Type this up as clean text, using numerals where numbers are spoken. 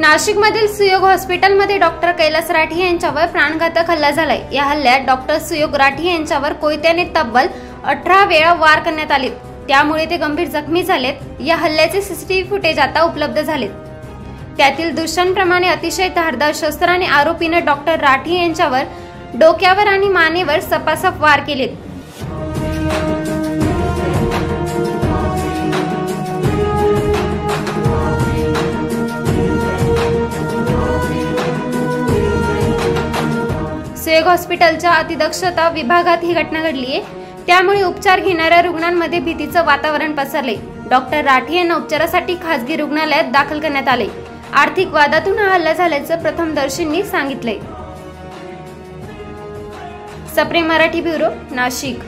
नाशिकमधील सुयोग हॉस्पिटलमध्ये डॉक्टर कैलास राठी यांच्यावर प्राणघातक हल्ला झालाय। या हल्ल्यात डॉक्टर सुयोग राठी यांच्यावर कोयत्याने तब्बल 18 वेळा वार करण्यात आले, त्यामुळे ते गंभीर जखमी झालेत। या हल्ल्याचे सीसीटीव्ही फुटेज आता उपलब्ध झालेत। त्यातील दृश्यांप्रमाणे अतिशय धारदार शस्त्राने आरोपीने डॉक्टर राठी यांच्यावर डोक्यावर आणि मानेवर सपासप वार केलेत। सुयोग हॉस्पिटलच्या अतिदक्षता विभागात ही घटना घडली आहे, त्यामुळे उपचार घेणाऱ्या रुग्णांमध्ये भीतीचं वातावरण पसरले। डॉक्टर राठी यांना उपचारासाठी खासगी रुग्णालयात दाखल करण्यात आले। आर्थिक वादातून हा हल्ला झाल्याचं प्रथमदर्शींनी सांगितले। सप्रेम मराठी ब्युरो, नाशिक।